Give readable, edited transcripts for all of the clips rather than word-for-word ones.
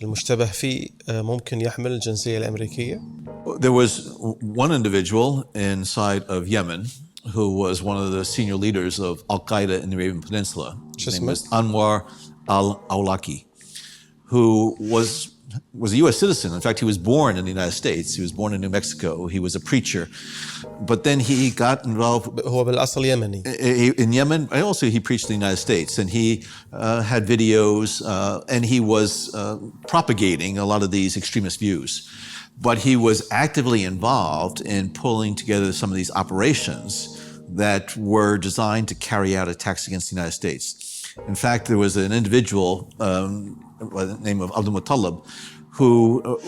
المشتبه فيه ممكن يحمل الجنسية الأمريكية؟ There was one individual inside of Yemen who was one of the senior leaders of Al-Qaeda in the Arabian Peninsula. His name was Anwar al-Awlaki, who was a U.S. citizen. In fact, he was born in the United States. He was born in New Mexico. He was a preacher. But then he got involved. هو بالأصل يمني. In Yemen, and also he preached in the United States. And he had videos and he was propagating a lot of these extremist views. But he was actively involved in pulling together some of these operations that were designed to carry out attacks against the United States. In fact, there was an individual by the name of Abdul Muttalib who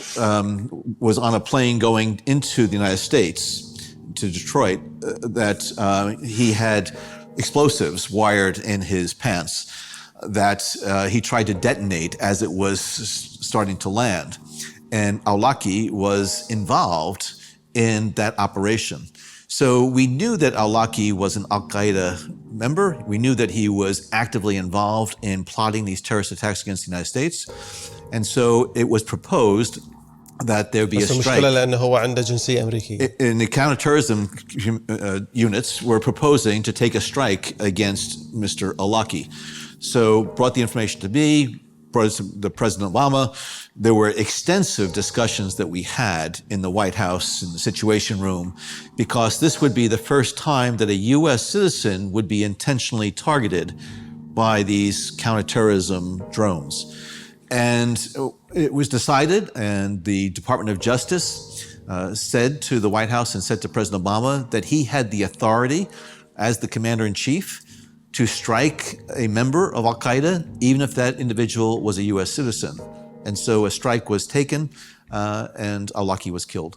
was on a plane going into the United States, to Detroit, that he had explosives wired in his pants that he tried to detonate as it was starting to land. And Awlaki was involved in that operation. So we knew that Awlaki was an Al-Qaeda member. We knew that he was actively involved in plotting these terrorist attacks against the United States. And so it was proposed that there be a strike. لأنه هو عنده جنسية أمريكية. And the counterterrorism units were proposing to take a strike against Mr. Awlaki. So brought the information to me, brought it to President Obama. There were extensive discussions that we had in the White House, in the Situation Room, because this would be the first time that a U.S. citizen would be intentionally targeted by these counterterrorism drones. And it was decided, and the Department of Justice said to the White House and said to President Obama that he had the authority as the commander-in-chief to strike a member of Al-Qaeda, even if that individual was a U.S. citizen. And so a strike was taken, and Awlaki was killed.